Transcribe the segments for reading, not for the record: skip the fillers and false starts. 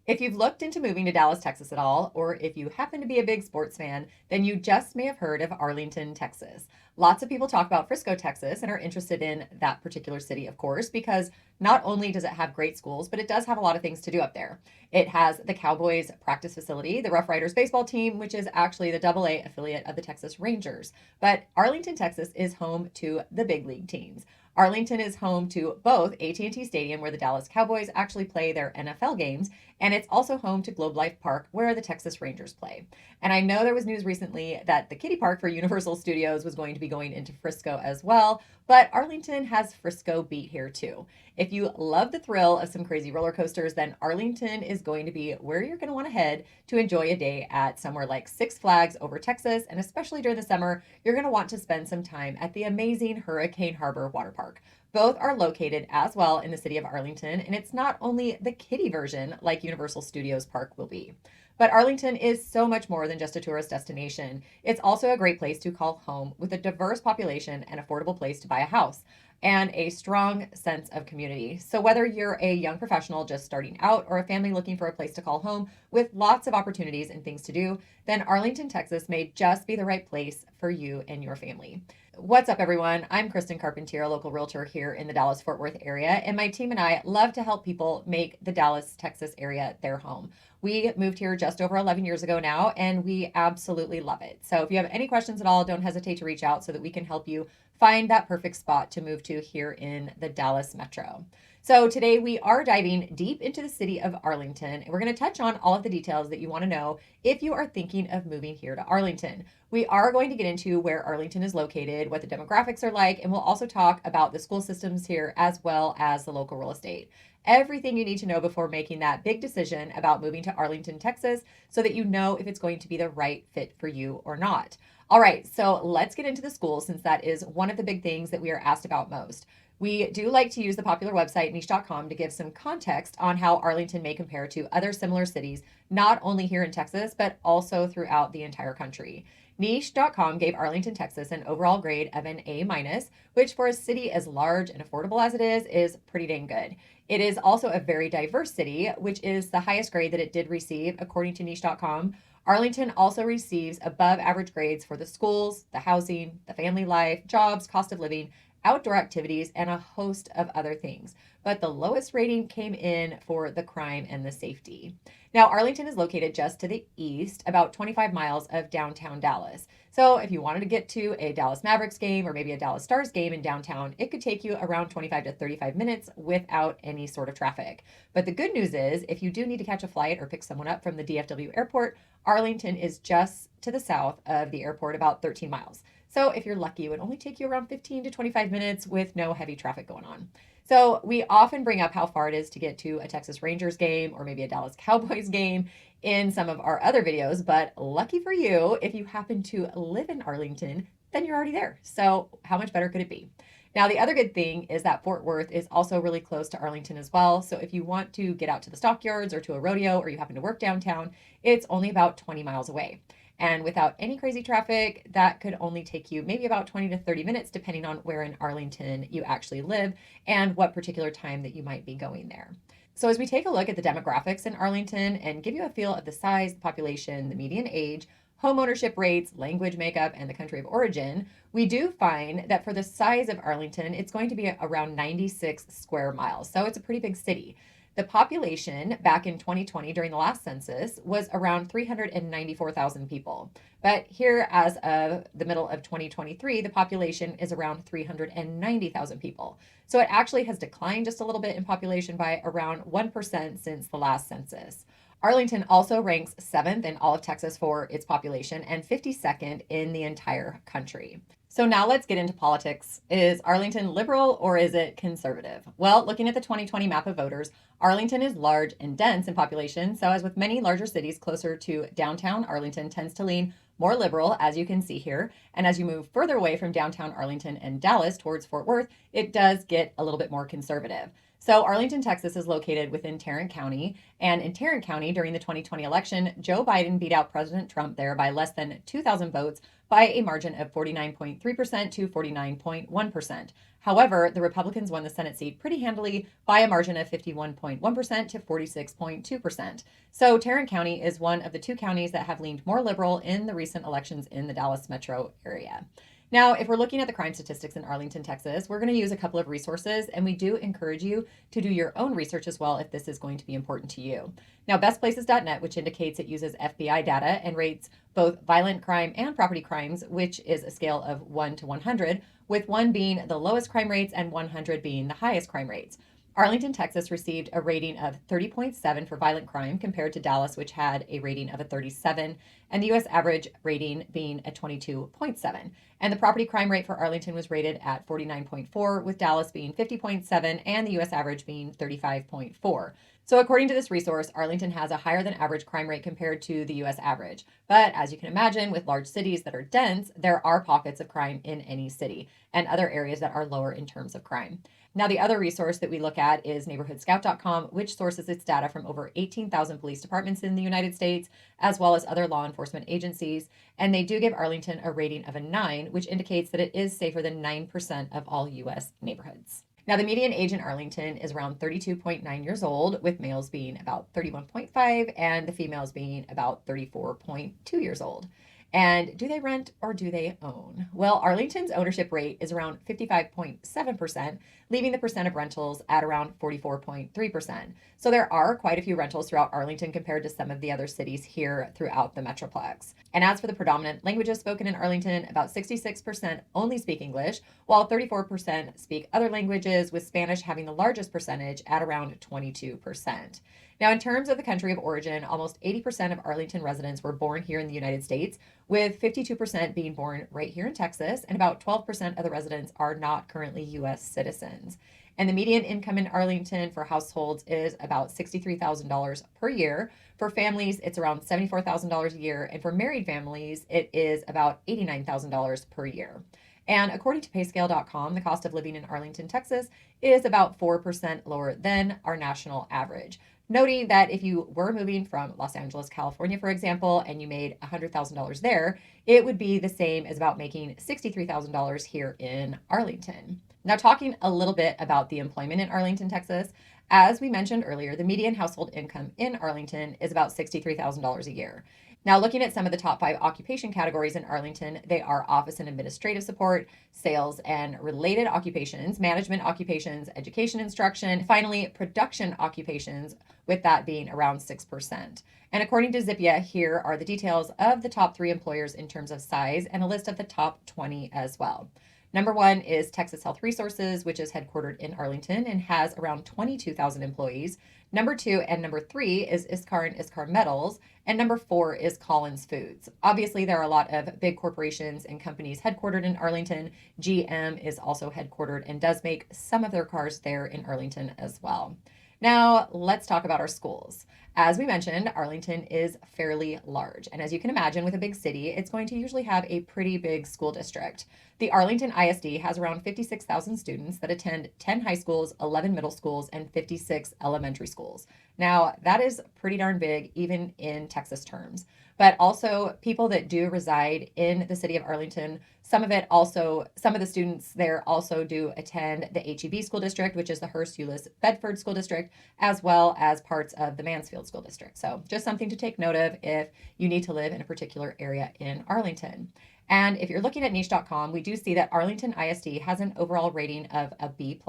If you've looked into moving to Dallas, Texas at all, or if you happen to be a big sports fan, then you just may have heard of Arlington, Texas. Lots of people talk about Frisco, Texas, and are interested in that particular city, of course, because not only does it have great schools, but it does have a lot of things to do up there. It has the Cowboys practice facility, the Rough Riders baseball team, which is actually the AA affiliate of the Texas Rangers. But Arlington, Texas is home to the big league teams. Arlington is home to both AT&T Stadium, where the Dallas Cowboys actually play their NFL games, and it's also home to Globe Life Park, where the Texas Rangers play. And I know there was news recently that the kiddie park for Universal Studios was going to be going into Frisco as well, but Arlington has Frisco beat here too. If you love the thrill of some crazy roller coasters, then Arlington is going to be where you're going to want to head to enjoy a day at somewhere like Six Flags over Texas. And especially during the summer, you're going to want to spend some time at the amazing Hurricane Harbor Water Park. Both are located as well in the city of Arlington, and it's not only the kiddie version like Universal Studios Park will be. But Arlington is so much more than just a tourist destination. It's also a great place to call home with a diverse population and affordable place to buy a house and a strong sense of community. So whether you're a young professional just starting out or a family looking for a place to call home with lots of opportunities and things to do, then Arlington, Texas may just be the right place for you and your family. What's up, everyone? I'm Kristen Carpentier, a local realtor here in the Dallas-Fort Worth area, and my team and I love to help people make the Dallas, Texas area their home. We moved here just over 11 years ago now, and we absolutely love it. So if you have any questions at all, don't hesitate to reach out so that we can help you find that perfect spot to move to here in the Dallas metro. So today we are diving deep into the city of Arlington, and we're going to touch on all of the details that you want to know if you are thinking of moving here to Arlington. We are going to get into where Arlington is located, what the demographics are like, and we'll also talk about the school systems here as well as the local real estate. Everything you need to know before making that big decision about moving to Arlington, Texas, so that you know if it's going to be the right fit for you or not. All right, so let's get into the schools, since that is one of the big things that we are asked about most. We do like to use the popular website niche.com to give some context on how Arlington may compare to other similar cities, not only here in Texas, but also throughout the entire country. Niche.com gave Arlington, Texas an overall grade of an A minus, which for a city as large and affordable as it is pretty dang good. It is also a very diverse city, which is the highest grade that it did receive according to Niche.com. Arlington also receives above average grades for the schools, the housing, the family life, jobs, cost of living, outdoor activities, and a host of other things. But the lowest rating came in for the crime and the safety. Now, Arlington is located just to the east, about 25 miles of downtown Dallas. So if you wanted to get to a Dallas Mavericks game or maybe a Dallas Stars game in downtown, it could take you around 25 to 35 minutes without any sort of traffic. But the good news is, if you do need to catch a flight or pick someone up from the DFW airport, Arlington is just to the south of the airport, about 13 miles. So if you're lucky, it would only take you around 15 to 25 minutes with no heavy traffic going on. So we often bring up how far it is to get to a Texas Rangers game or maybe a Dallas Cowboys game in some of our other videos, but lucky for you, if you happen to live in Arlington, then you're already there. So how much better could it be? Now, the other good thing is that Fort Worth is also really close to Arlington as well. So if you want to get out to the stockyards or to a rodeo, or you happen to work downtown, it's only about 20 miles away. And without any crazy traffic, that could only take you maybe about 20 to 30 minutes, depending on where in Arlington you actually live and what particular time that you might be going there. So as we take a look at the demographics in Arlington and give you a feel of the size, the population, the median age, home ownership rates, language makeup, and the country of origin, we do find that for the size of Arlington, it's going to be around 96 square miles. So it's a pretty big city. The population back in 2020 during the last census was around 394,000 people. But here, as of the middle of 2023, the population is around 390,000 people. So it actually has declined just a little bit in population by around 1% since the last census. Arlington also ranks 7th in all of Texas for its population and 52nd in the entire country. So now let's get into politics. Is Arlington liberal or is it conservative? Well, looking at the 2020 map of voters, Arlington is large and dense in population. So as with many larger cities closer to downtown, Arlington tends to lean more liberal, as you can see here. And as you move further away from downtown Arlington and Dallas towards Fort Worth, it does get a little bit more conservative. So, Arlington, Texas is located within Tarrant County. And in Tarrant County, during the 2020 election, Joe Biden beat out President Trump there by less than 2,000 votes by a margin of 49.3% to 49.1%. However, the Republicans won the Senate seat pretty handily by a margin of 51.1% to 46.2%. So, Tarrant County is one of the two counties that have leaned more liberal in the recent elections in the Dallas metro area. Now, if we're looking at the crime statistics in Arlington, Texas, we're going to use a couple of resources, and we do encourage you to do your own research as well if this is going to be important to you. Now, bestplaces.net, which indicates it uses FBI data and rates both violent crime and property crimes, which is a scale of 1 to 100, with 1 being the lowest crime rates and 100 being the highest crime rates. Arlington, Texas received a rating of 30.7 for violent crime compared to Dallas, which had a rating of a 37, and the U.S. average rating being a 22.7. And the property crime rate for Arlington was rated at 49.4, with Dallas being 50.7 and the U.S. average being 35.4. So, according to this resource, Arlington has a higher than average crime rate compared to the U.S. average. But as you can imagine, with large cities that are dense, there are pockets of crime in any city and other areas that are lower in terms of crime. Now, the other resource that we look at is neighborhoodscout.com, which sources its data from over 18,000 police departments in the United States, as well as other law enforcement agencies. And they do give Arlington a rating of a 9, which indicates that it is safer than 9% of all U.S. neighborhoods. Now, the median age in Arlington is around 32.9 years old, with males being about 31.5 and the females being about 34.2 years old. And do they rent or do they own? Well, Arlington's ownership rate is around 55.7%, leaving the percent of rentals at around 44.3%. So there are quite a few rentals throughout Arlington compared to some of the other cities here throughout the Metroplex. And as for the predominant languages spoken in Arlington, about 66% only speak English, while 34% speak other languages, with Spanish having the largest percentage at around 22%. Now, in terms of the country of origin, almost 80% of Arlington residents were born here in the United States, with 52% being born right here in Texas, and about 12% of the residents are not currently U.S. citizens. And the median income in Arlington for households is about $63,000 per year. For families, it's around $74,000 a year. And for married families, it is about $89,000 per year. And according to payscale.com, the cost of living in Arlington, Texas is about 4% lower than our national average. Noting that if you were moving from Los Angeles, California, for example, and you made $100,000 there, it would be the same as about making $63,000 here in Arlington. Now, talking a little bit about the employment in Arlington, Texas, as we mentioned earlier, the median household income in Arlington is about $63,000 a year. Now, looking at some of the top 5 occupation categories in Arlington, they are office and administrative support, sales and related occupations, management occupations, education instruction, finally, production occupations, with that being around 6%. And according to Zippia, here are the details of the top 3 employers in terms of size and a list of the top 20 as well. Number 1 is Texas Health Resources, which is headquartered in Arlington and has around 22,000 employees. Number 2 and number 3 is Iskar and Iskar Metals. And number 4 is Collins Foods. Obviously, there are a lot of big corporations and companies headquartered in Arlington. GM is also headquartered and does make some of their cars there in Arlington as well. Now, let's talk about our schools. As we mentioned, Arlington is fairly large. And as you can imagine, with a big city, it's going to usually have a pretty big school district. The Arlington ISD has around 56,000 students that attend 10 high schools, 11 middle schools, and 56 elementary schools. Now, that is pretty darn big, even in Texas terms. But also, people that do reside in the city of Arlington, some of the students there also do attend the HEB school district, which is the Hearst Euless Bedford school district, as well as parts of the Mansfield school district. So just something to take note of if you need to live in a particular area in Arlington. And if you're looking at niche.com, we do see that Arlington ISD has an overall rating of a B+.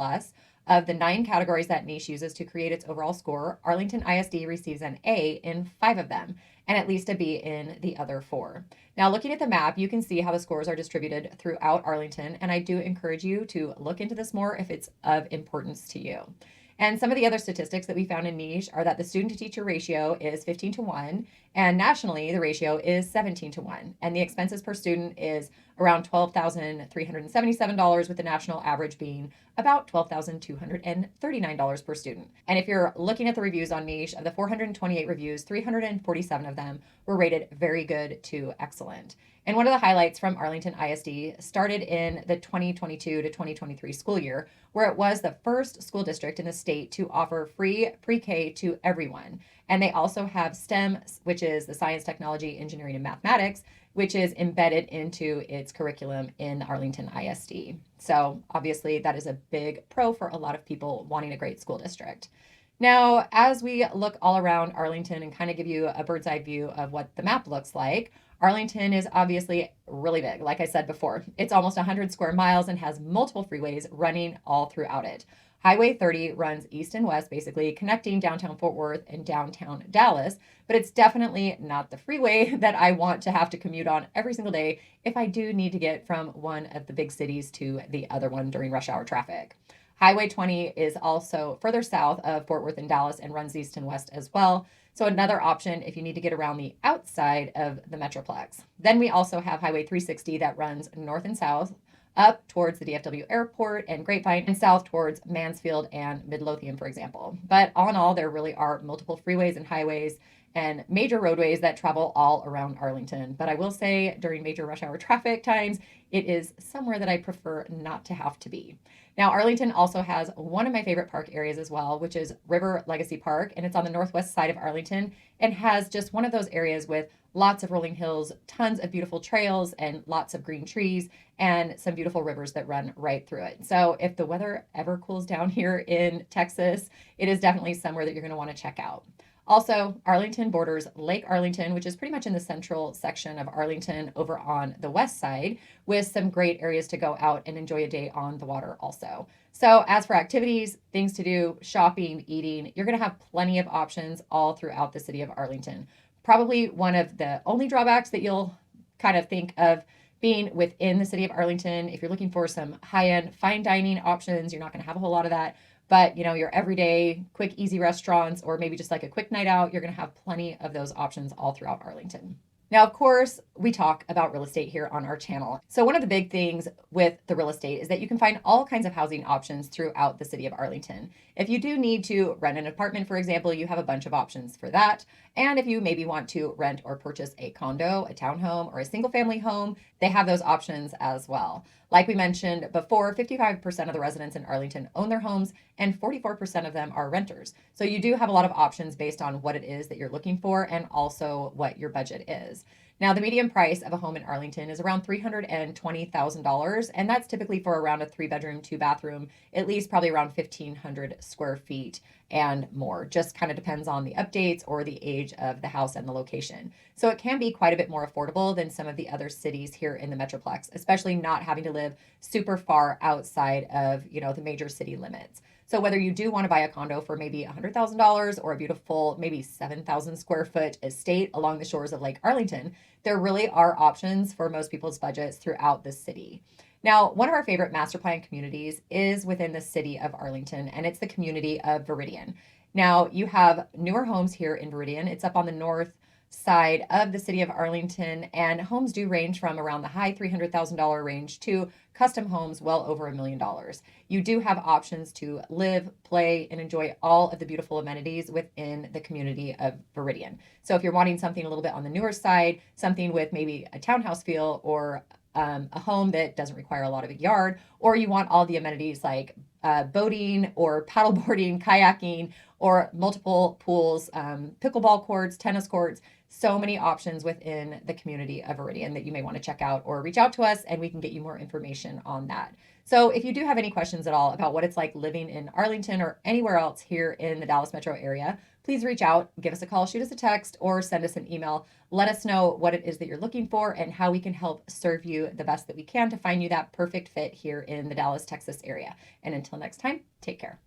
Of the 9 categories that Niche uses to create its overall score, Arlington ISD receives an A in 5 of them, and at least a B in the other 4. Now, looking at the map, you can see how the scores are distributed throughout Arlington, and I do encourage you to look into this more if it's of importance to you. And some of the other statistics that we found in Niche are that the student-to-teacher ratio is 15 to 1, and nationally, the ratio is 17 to 1. And the expenses per student is around $12,377, with the national average being about $12,239 per student. And if you're looking at the reviews on Niche, of the 428 reviews, 347 of them were rated very good to excellent. And one of the highlights from Arlington ISD started in the 2022 to 2023 school year, where it was the first school district in the state to offer free pre-K to everyone. And they also have STEM, which is the science, technology, engineering, and mathematics, which is embedded into its curriculum in Arlington ISD. So obviously that is a big pro for a lot of people wanting a great school district. Now, as we look all around Arlington and kind of give you a bird's eye view of what the map looks like, Arlington is obviously really big. Like I said before, it's almost 100 square miles and has multiple freeways running all throughout it. Highway 30 runs east and west, basically connecting downtown Fort Worth and downtown Dallas, but it's definitely not the freeway that I want to have to commute on every single day if I do need to get from one of the big cities to the other one during rush hour traffic. Highway 20 is also further south of Fort Worth and Dallas and runs east and west as well. So another option if you need to get around the outside of the Metroplex. Then we also have Highway 360 that runs north and south up towards the DFW Airport and Grapevine, and south towards Mansfield and Midlothian, for example. But all in all, there really are multiple freeways and highways and major roadways that travel all around Arlington. But I will say during major rush hour traffic times, it is somewhere that I prefer not to have to be. Now, Arlington also has one of my favorite park areas as well, which is River Legacy Park, and it's on the northwest side of Arlington and has just one of those areas with lots of rolling hills, tons of beautiful trails, and lots of green trees, and some beautiful rivers that run right through it. So if the weather ever cools down here in Texas, it is definitely somewhere that you're going to want to check out. Also, Arlington borders Lake Arlington, which is pretty much in the central section of Arlington over on the west side, with some great areas to go out and enjoy a day on the water also. So as for activities, things to do, shopping, eating, you're going to have plenty of options all throughout the city of Arlington. Probably one of the only drawbacks that you'll kind of think of being within the city of Arlington, if you're looking for some high-end fine dining options, you're not going to have a whole lot of that. But, your everyday quick, easy restaurants, or maybe just like a quick night out, you're going to have plenty of those options all throughout Arlington. Now, of course, we talk about real estate here on our channel. So one of the big things with the real estate is that you can find all kinds of housing options throughout the city of Arlington. If you do need to rent an apartment, for example, you have a bunch of options for that. And if you maybe want to rent or purchase a condo, a townhome, or a single family home, they have those options as well. Like we mentioned before, 55% of the residents in Arlington own their homes and 44% of them are renters. So you do have a lot of options based on what it is that you're looking for and also what your budget is. Now, the median price of a home in Arlington is around $320,000, and that's typically for around a 3-bedroom, 2-bathroom, at least probably around 1,500 square feet and more. Just kind of depends on the updates or the age of the house and the location. So it can be quite a bit more affordable than some of the other cities here in the Metroplex, especially not having to live super far outside of, the major city limits. So whether you do want to buy a condo for maybe $100,000 or a beautiful, maybe 7,000 square foot estate along the shores of Lake Arlington, there really are options for most people's budgets throughout the city. Now, one of our favorite master plan communities is within the city of Arlington, and it's the community of Viridian. Now, you have newer homes here in Viridian. It's up on the north side of the city of Arlington, and homes do range from around the high $300,000 range to custom homes well over $1 million. You do have options to live, play, and enjoy all of the beautiful amenities within the community of Viridian. So if you're wanting something a little bit on the newer side, something with maybe a townhouse feel or a home that doesn't require a lot of a yard, or you want all the amenities like boating or paddleboarding, kayaking, or multiple pools, pickleball courts, tennis courts, so many options within the community of Viridian that you may want to check out or reach out to us and we can get you more information on that. So if you do have any questions at all about what it's like living in Arlington or anywhere else here in the Dallas metro area, please reach out, give us a call, shoot us a text, or send us an email. Let us know what it is that you're looking for and how we can help serve you the best that we can to find you that perfect fit here in the Dallas, Texas area. And until next time, take care.